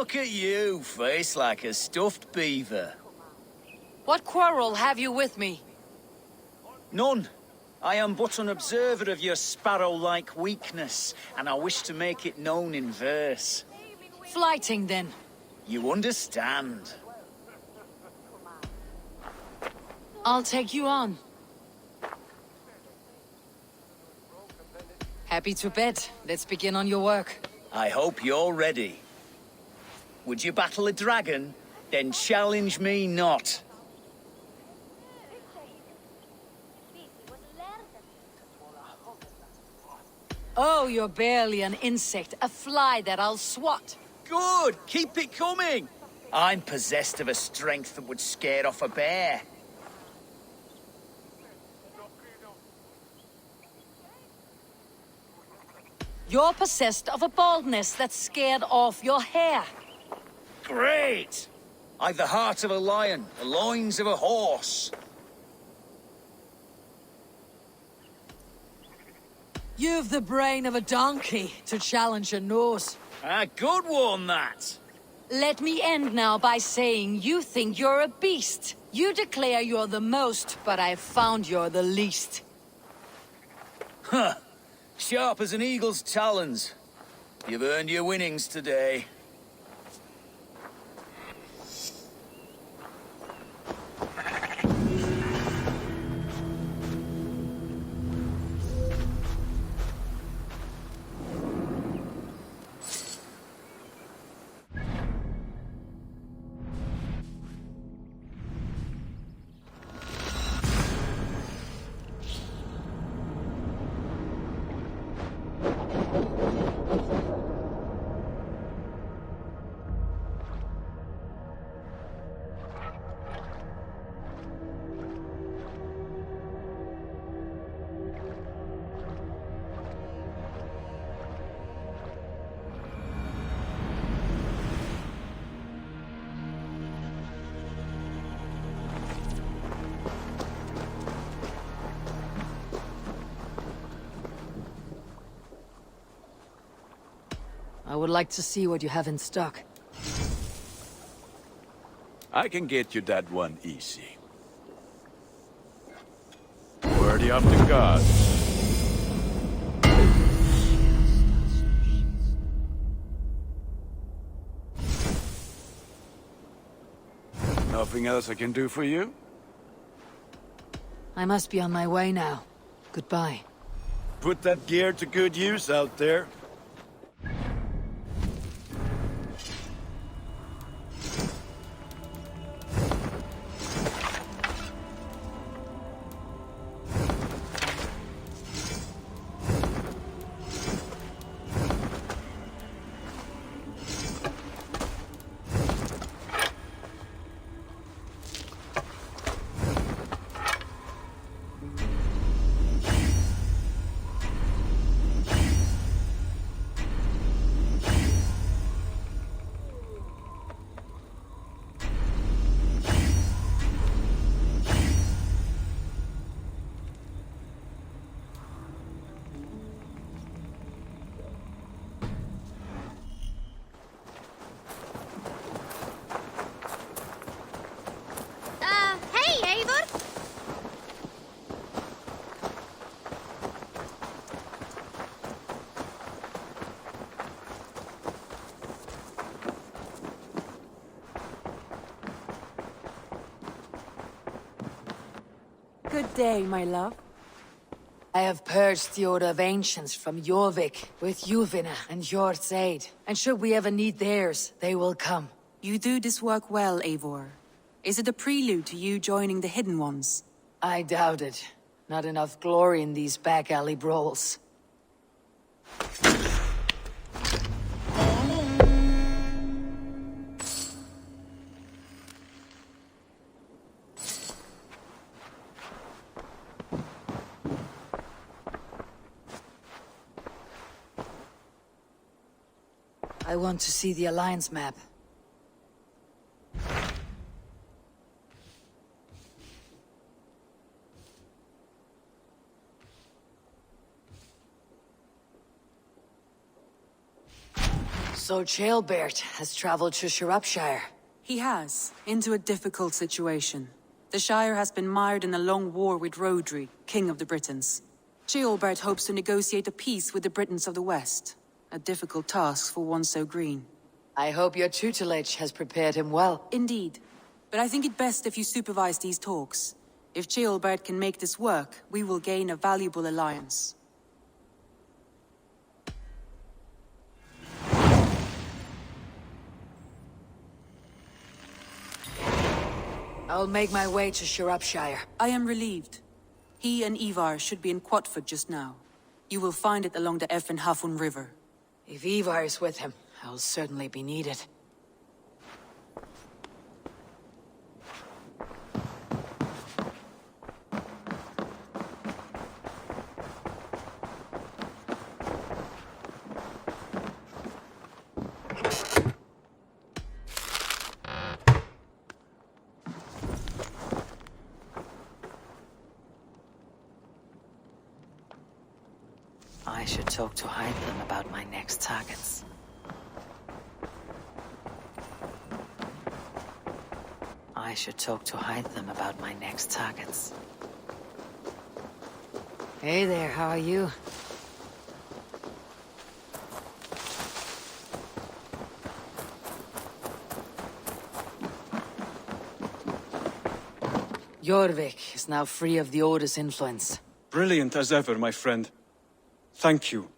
Look at you, face like a stuffed beaver. What quarrel have you with me? None. I am but an observer of your sparrow-like weakness, and I wish to make it known in verse. Flighting, then. You understand. I'll take you on. Happy to bet. Let's begin on your work. I hope you're ready. Would you battle a dragon? Then challenge me not. Oh, you're barely an insect, a fly that I'll swat. Good! Keep it coming! I'm possessed of a strength that would scare off a bear. You're possessed of a baldness that scared off your hair. Great! I've the heart of a lion, the loins of a horse. You've the brain of a donkey to challenge a nose. A good one, that! Let me end now by saying you think you're a beast. You declare you're the most, but I've found you're the least. Huh. Sharp as an eagle's talons. You've earned your winnings today. I would like to see what you have in stock. I can get you that one easy. Worthy of the gods. Nothing else I can do for you? I must be on my way now. Goodbye. Put that gear to good use out there. Hey, Eivor! Good day, my love. I have purged the Order of Ancients from Jorvik with Juvina and Hjort's aid. And should we ever need theirs, they will come. You do this work well, Eivor. Is it a prelude to you joining the Hidden Ones? I doubt it. Not enough glory in these back-alley brawls. I want to see the Alliance map. So Ceolbert has traveled to Shropshire. He has, into a difficult situation. The Shire has been mired in a long war with Rhodri, King of the Britons. Ceolbert hopes to negotiate a peace with the Britons of the West. A difficult task for one so green. I hope your tutelage has prepared him well. Indeed. But I think it best if you supervise these talks. If Ceolbert can make this work, we will gain a valuable alliance. I'll make my way to Shropshire. I am relieved. He and Eivor should be in Quatford just now. You will find it along the Hafun River. If Eivor is with him, I'll certainly be needed. I should talk to Heidlin about my next targets. I should talk to Heidlin about my next targets. Hey there, how are you? Jorvik is now free of the Order's influence. Brilliant as ever, my friend. Thank you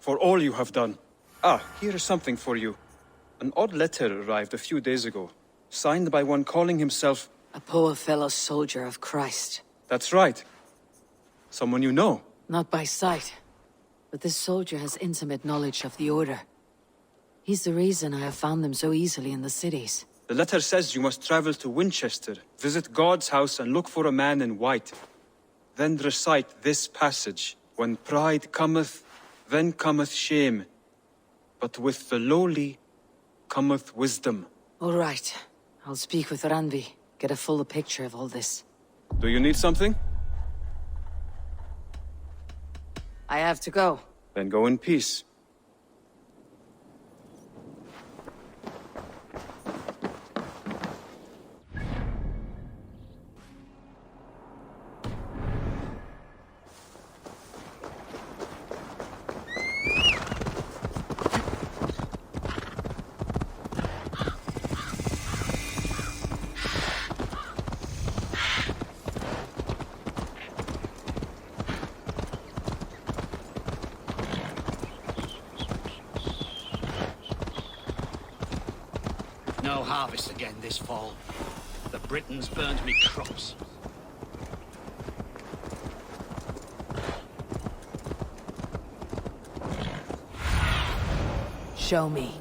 for all you have done. Ah, here is something for you. An odd letter arrived a few days ago, signed by one calling himself... A poor fellow soldier of Christ. That's right. Someone you know. Not by sight, but this soldier has intimate knowledge of the Order. He's the reason I have found them so easily in the cities. The letter says you must travel to Winchester, visit God's house and look for a man in white. Then recite this passage. When pride cometh, then cometh shame. But with the lowly cometh wisdom. All right. I'll speak with Randvi. Get a fuller picture of all this. Do you need something? I have to go. Then go in peace. No harvest again this fall. The Britons burned me crops. Show me.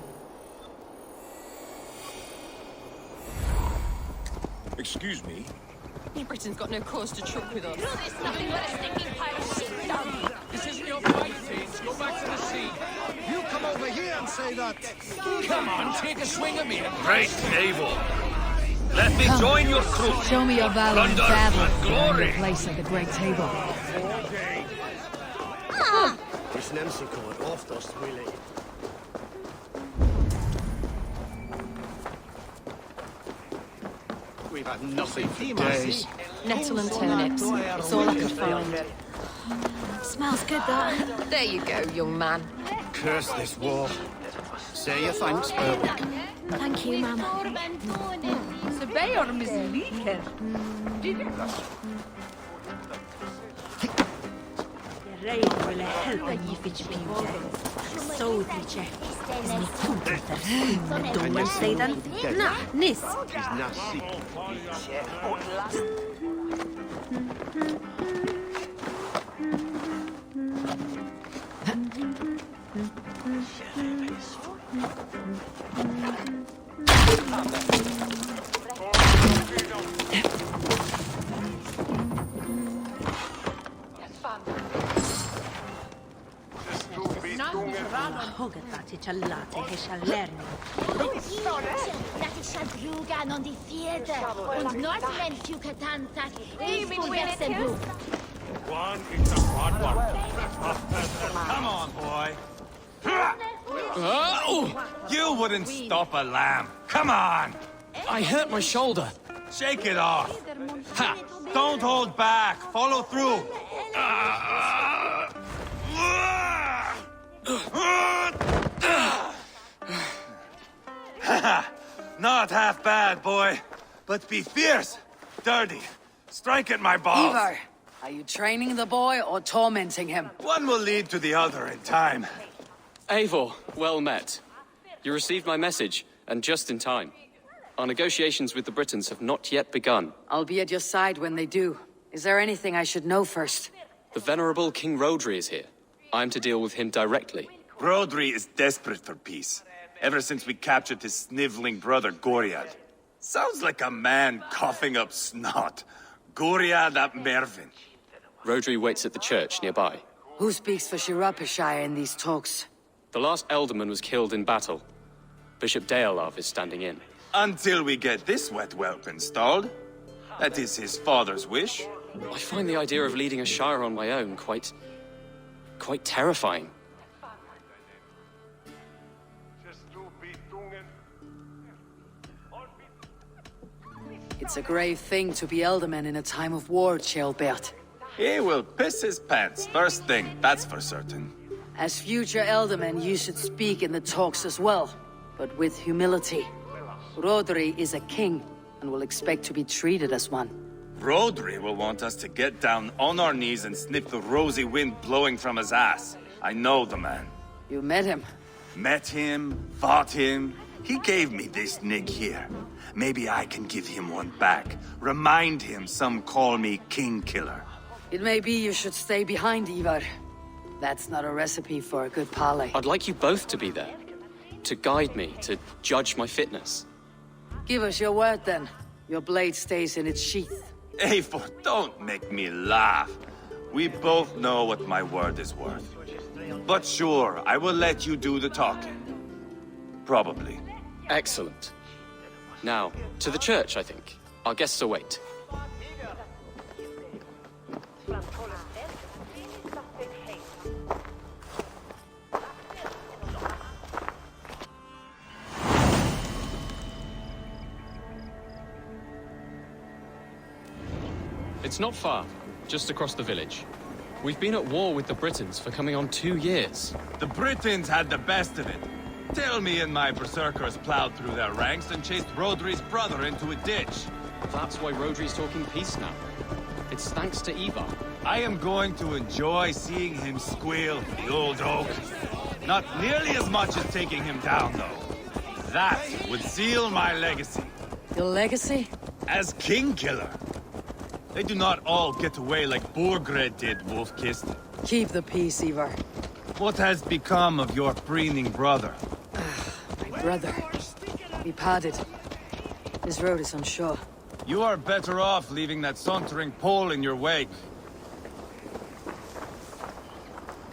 Excuse me? You Britain's got no cause to truck with us. It's nothing but a stinking pile of shit dung. This isn't your fight, James. Go back to the sea. You come over here and say that. Come on, take a swing at me. Great Eivor. Let me join your crew. Show me your valor in Plunder battle. and glory. Your place at the great table. Hvis Nancy kommer oftast really. We've had nothing for days. Nettle and turnips. It's all I could find. Smells good, that. There you go, young man. Curse this war. Say your thanks, Berwick. Thank you, Mum. Und Nordland Yucatan sagt, ich bin Wessex. One, it's a hard one. Come on, boy. You wouldn't stop a lamb. Come on! I hurt my shoulder. Shake it off. Ha! Don't hold back. Follow through. Not half bad, boy. But be fierce, dirty. Strike at my balls. Eivor, are you training the boy or tormenting him? One will lead to the other in time. Eivor, well met. You received my message, and just in time. Our negotiations with the Britons have not yet begun. I'll be at your side when they do. Is there anything I should know first? The venerable King Rodri is here. I'm to deal with him directly. Rodri is desperate for peace. Ever since we captured his sniveling brother, Goriad. Sounds like a man coughing up snot. Goriad ap Mervin. Rodri waits at the church nearby. Who speaks for Shire in these talks? The last Elderman was killed in battle. Bishop Deolav is standing in. Until we get this wet whelp installed. That is his father's wish. I find the idea of leading a shire on my own quite terrifying. It's a grave thing to be Elderman in a time of war, Ceolbert. He will piss his pants first thing, that's for certain. As future Elderman, you should speak in the talks as well, but with humility. Rodri is a king, and will expect to be treated as one. Rodri will want us to get down on our knees and sniff the rosy wind blowing from his ass. I know the man. You met him? Met him, fought him. He gave me this nig here. Maybe I can give him one back. Remind him some call me King Killer. It may be you should stay behind, Eivor. That's not a recipe for a good parley. I'd like you both to be there. To guide me, to judge my fitness. Give us your word, then. Your blade stays in its sheath. Eivor, don't make me laugh. We both know what my word is worth. But sure, I will let you do the talking. Probably. Excellent. Now, to the church, I think. Our guests await. It's not far, just across the village. We've been at war with the Britons for coming on 2 years. The Britons had the best of it. Tell me and my berserkers plowed through their ranks and chased Rodri's brother into a ditch. That's why Rodri's talking peace now. It's thanks to Eivor. I am going to enjoy seeing him squeal for the old oak. Not nearly as much as taking him down, though. That would seal my legacy. Your legacy? As King Killer. They do not all get away like Borgred did, Wolf-Kissed. Keep the peace, Eivor. What has become of your preening brother? My brother. We parted. This road is unsure. You are better off leaving that sauntering Pole in your wake.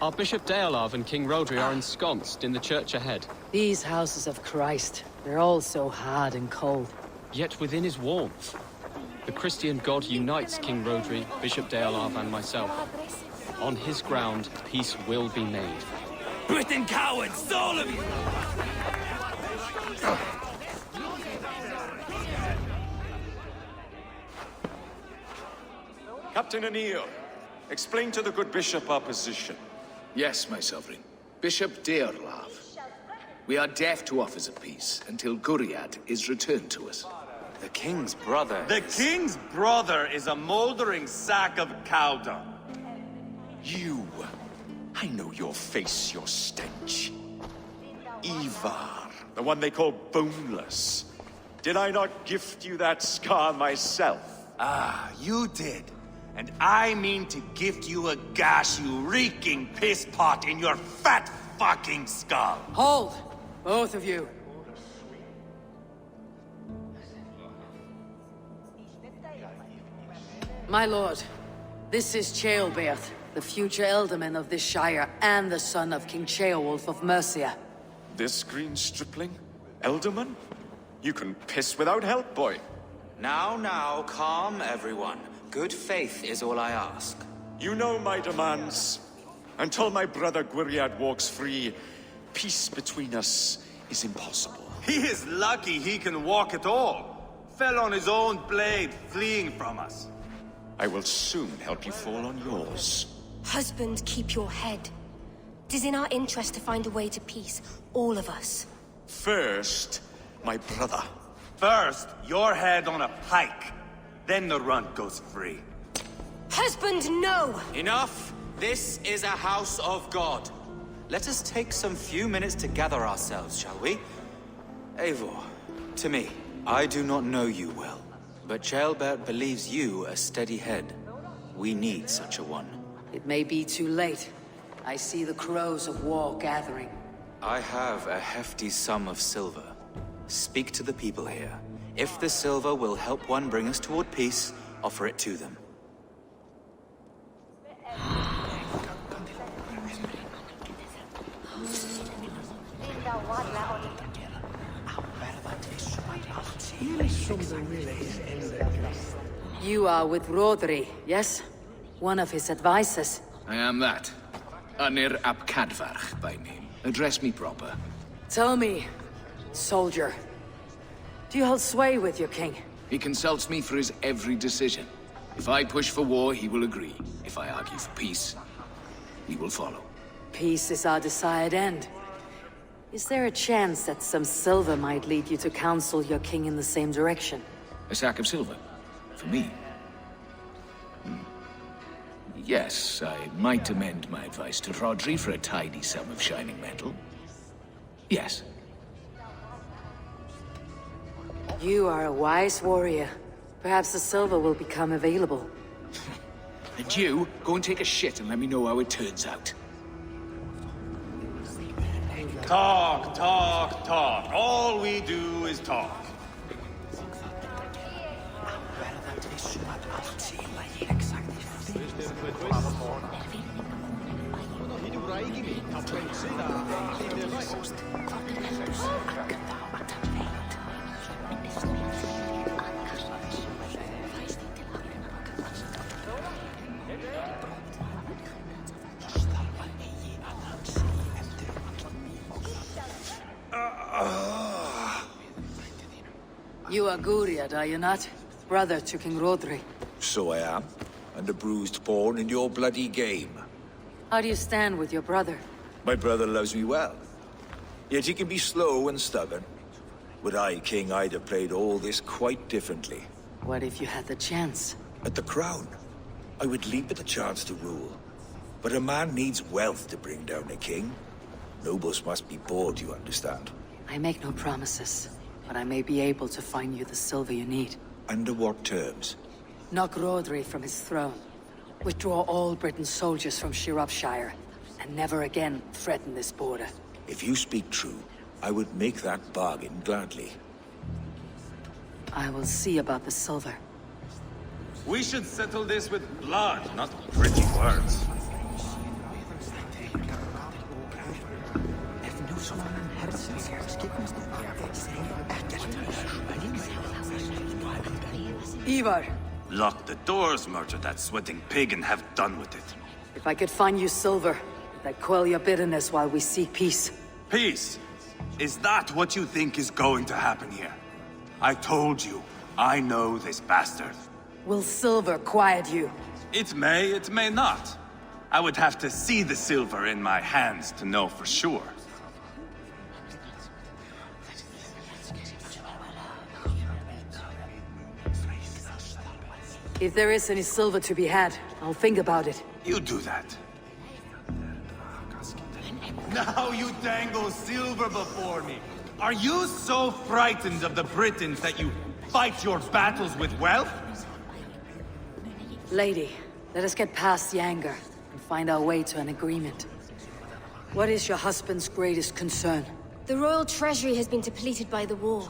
Our Bishop Deolav and King Rodri are ensconced in the church ahead. These houses of Christ, they're all so hard and cold. Yet within his warmth, the Christian God unites King Rodri, Bishop Deolav, and myself. On his ground, peace will be made. Britain cowards, all of you! Captain Anil, explain to the good bishop our position. Yes, my sovereign. Bishop Deolav. We are deaf to offers of peace until Guriad is returned to us. The king's brother. The king's brother is a moldering sack of cow dung. You. I know your face, your stench. Ivar, the one they call boneless. Did I not gift you that scar myself? Ah, you did. And I mean to gift you a gash, you reeking piss pot in your fat fucking skull. Hold! Both of you. My lord, this is Ceolbert, the future Elderman of this shire and the son of King Ceolwulf of Mercia. This green stripling? Elderman? You can piss without help, boy. Now, calm everyone. Good faith is all I ask. You know my demands. Until my brother Gwiriad walks free, peace between us is impossible. He is lucky he can walk at all. Fell on his own blade, fleeing from us. I will soon help you fall on yours. Husband, keep your head. It is in our interest to find a way to peace, all of us. First, my brother. First, your head on a pike. Then the runt goes free. Husband, no! Enough! This is a house of God. Let us take some few minutes to gather ourselves, shall we? Eivor, to me, I do not know you well, but Ceolbert believes you a steady head. We need such a one. It may be too late. I see the crows of war gathering. I have a hefty sum of silver. Speak to the people here. If the silver will help one bring us toward peace, offer it to them. You are with Rodri, yes? One of his advisors. I am that. Anir ap Cadfarch by name. Address me proper. Tell me, soldier, do you hold sway with your king? He consults me for his every decision. If I push for war, he will agree. If I argue for peace, he will follow. Peace is our desired end. Is there a chance that some silver might lead you to counsel your king in the same direction? A sack of silver? For me? Yes, I might amend my advice to Rodri for a tidy sum of shining metal. Yes. You are a wise warrior. Perhaps the silver will become available. And you, go and take a shit and let me know how it turns out. Talk, talk, talk. All we do is talk. You are Guriad, are you not? Brother to King Rodri. So I am, and a bruised pawn in your bloody game. How do you stand with your brother? My brother loves me well. Yet he can be slow and stubborn. Were I king, I'd have played all this quite differently. What if you had the chance? At the crown, I would leap at the chance to rule. But a man needs wealth to bring down a king. Nobles must be bored, you understand. I make no promises, but I may be able to find you the silver you need. Under what terms? Knock Rodri from his throne. Withdraw all Britain's soldiers from Shropshire, and never again threaten this border. If you speak true, I would make that bargain gladly. I will see about the silver. We should settle this with blood, not pretty words. Eivor! Lock the doors, murder that sweating pig, and have done with it. If I could find you silver, that quell your bitterness while we seek peace. Peace? Is that what you think is going to happen here? I told you, I know this bastard. Will silver quiet you? It may not. I would have to see the silver in my hands to know for sure. If there is any silver to be had, I'll think about it. You do that. Now you dangle silver before me. Are you so frightened of the Britons that you fight your battles with wealth? Lady, let us get past the anger and find our way to an agreement. What is your husband's greatest concern? The royal treasury has been depleted by the war.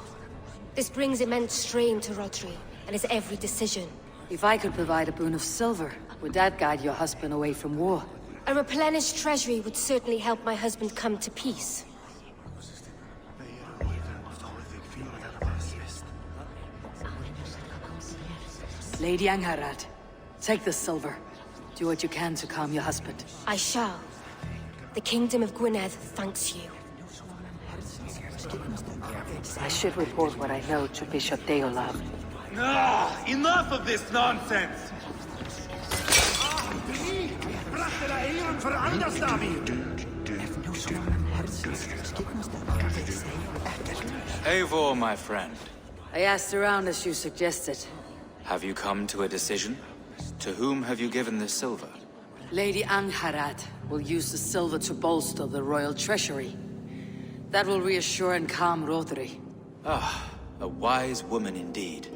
This brings immense strain to Rodri and his every decision. If I could provide a boon of silver, would that guide your husband away from war? A replenished treasury would certainly help my husband come to peace. Lady Angharad, take the silver. Do what you can to calm your husband. I shall. The Kingdom of Gwynedd thanks you. I should report what I know to Bishop Deolav. Ah, enough of this nonsense! Eivor, my friend. I asked around as you suggested. Have you come to a decision? To whom have you given this silver? Lady Angharad will use the silver to bolster the royal treasury. That will reassure and calm Rodri. Ah, a wise woman indeed.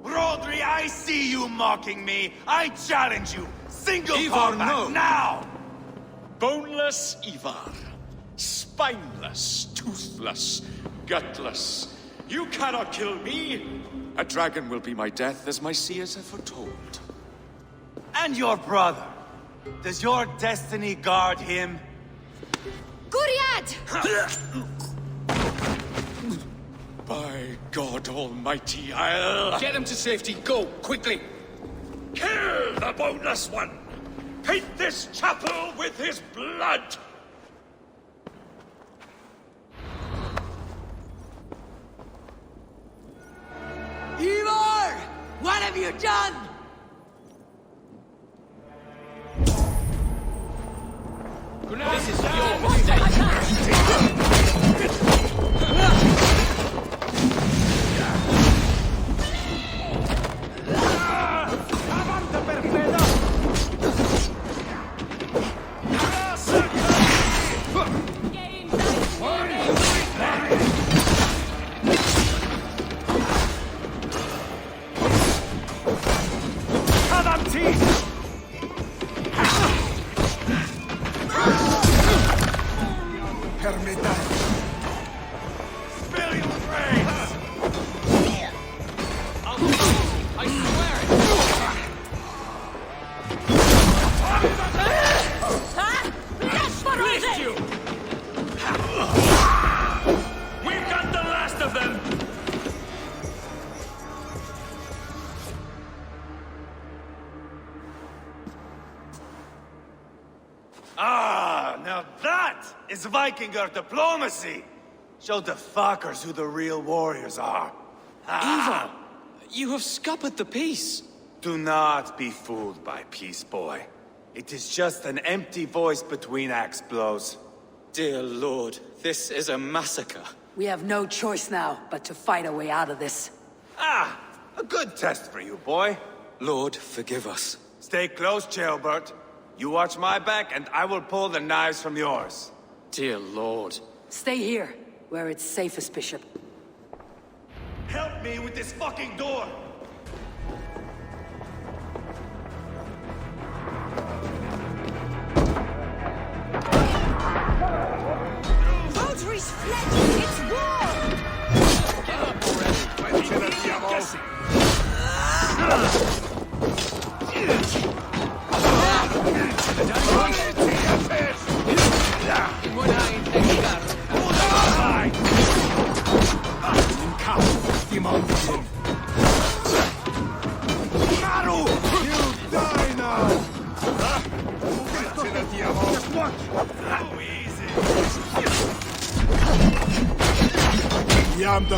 Rodri, I see you mocking me! I challenge you! Single Eivor, combat, no. now! Boneless Ivar. Spineless, toothless, gutless. You cannot kill me! A dragon will be my death, as my seers have foretold. And your brother. Does your destiny guard him? Guriad! By God Almighty, I'll... Get him to safety. Go, quickly. Kill the boneless one! Paint this chapel with his blood! Eivor! What have you done? This is your mistake. Ah, now that is Vikinger diplomacy! Show the fuckers who the real warriors are. Eivor, you have scuppered the peace. Do not be fooled by peace, boy. It is just an empty voice between axe blows. Dear Lord, this is a massacre. We have no choice now but to fight our way out of this. Ah, a good test for you, boy. Lord, forgive us. Stay close, Ceolbert. You watch my back, and I will pull the knives from yours. Dear Lord. Stay here, where it's safest, Bishop. Help me with this fucking door! Rodri's fled! It's war! Get up already. I'm the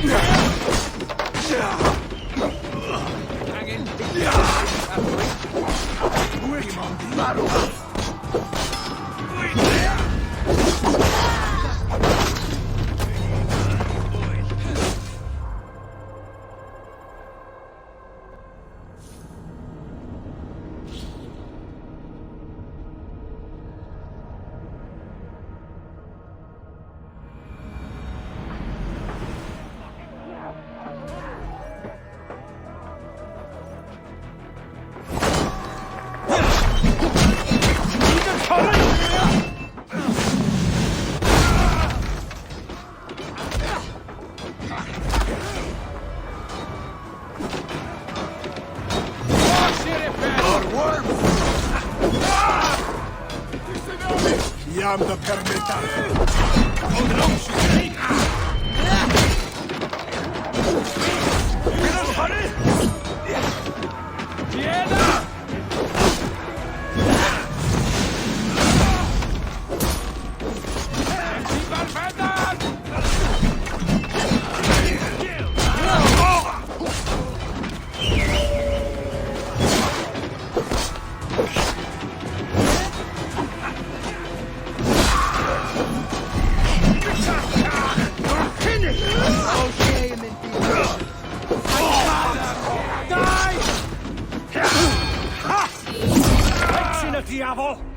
I'm the permitter. gavel!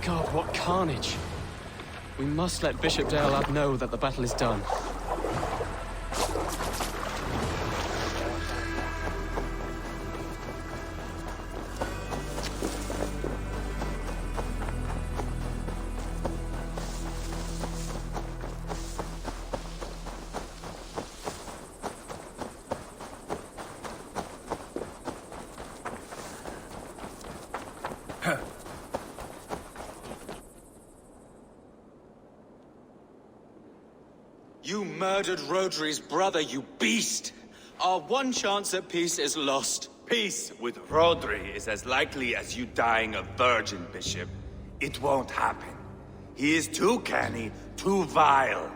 God, what carnage! We must let Bishop Deolab know that the battle is done. You murdered Rodri's brother, you beast! Our one chance at peace is lost. Peace with Rodri is as likely as you dying a virgin, Bishop. It won't happen. He is too canny, too vile.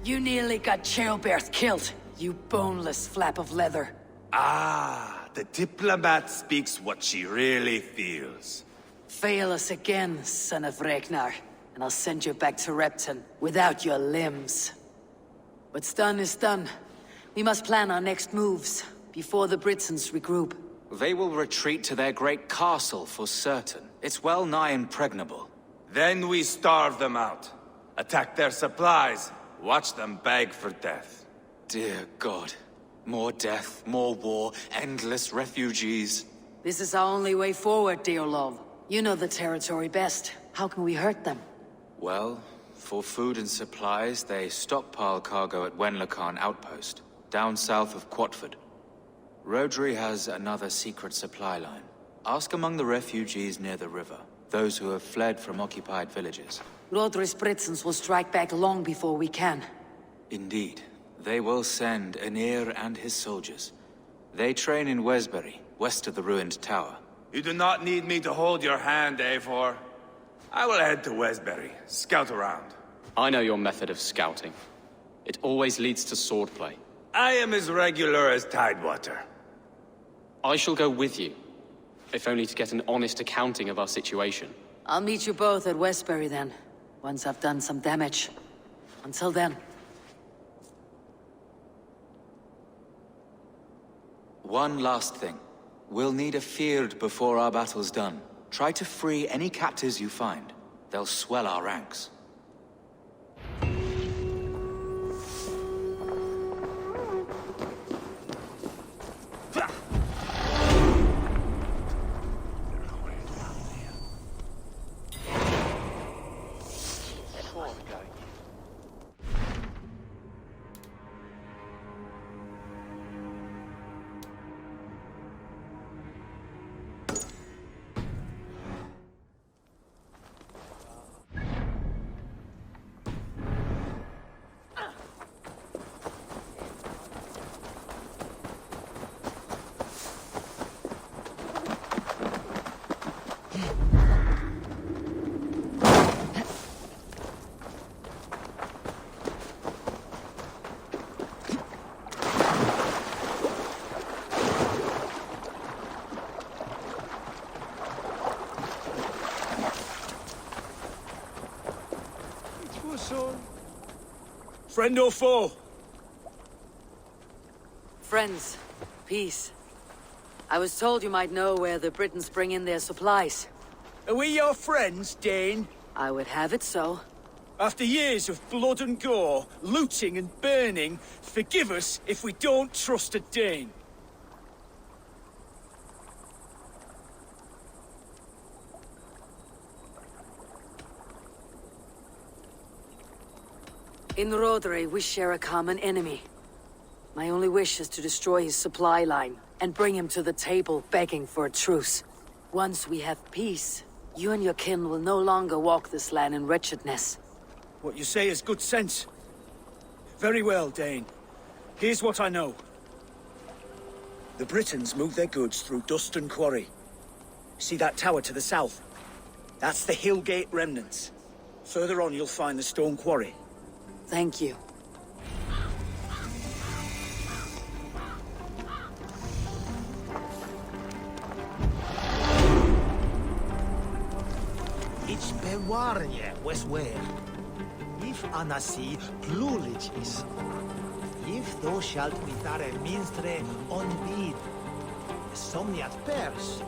You nearly got Childbert killed, you boneless flap of leather. Ah, the diplomat speaks what she really feels. Fail us again, son of Ragnar, and I'll send you back to Repton without your limbs. What's done is done. We must plan our next moves before the Britons regroup. They will retreat to their great castle for certain. It's well nigh impregnable. Then we starve them out. Attack their supplies. Watch them beg for death. Dear God. More death, more war, endless refugees. This is our only way forward, Deolov. You know the territory best. How can we hurt them? Well, for food and supplies, they stockpile cargo at Wenlacan outpost, down south of Quatford. Rodri has another secret supply line. Ask among the refugees near the river, those who have fled from occupied villages. Rodri's Britons will strike back long before we can. Indeed. They will send Aenir and his soldiers. They train in Wesbury, west of the ruined tower. You do not need me to hold your hand, Eivor. I will head to Wesbury, scout around. I know your method of scouting. It always leads to swordplay. I am as regular as Tidewater. I shall go with you, if only to get an honest accounting of our situation. I'll meet you both at Westbury then, once I've done some damage. Until then. One last thing. We'll need a fyrd before our battle's done. Try to free any captives you find. They'll swell our ranks. Friend or foe? Friends. Peace. I was told you might know where the Britons bring in their supplies. Are we your friends, Dane? I would have it so. After years of blood and gore, looting and burning, forgive us if we don't trust a Dane. In Rodri, we share a common enemy. My only wish is to destroy his supply line and bring him to the table begging for a truce. Once we have peace, you and your kin will no longer walk this land in wretchedness. What you say is good sense. Very well, Dane. Here's what I know. The Britons move their goods through Duston Quarry. See that tower to the south? That's the Hillgate remnants. Further on, you'll find the stone quarry. Thank you. It's Bewarje, Westware. If Anasi pluligis. If thou shalt vitare minstre on bid. somniat pers.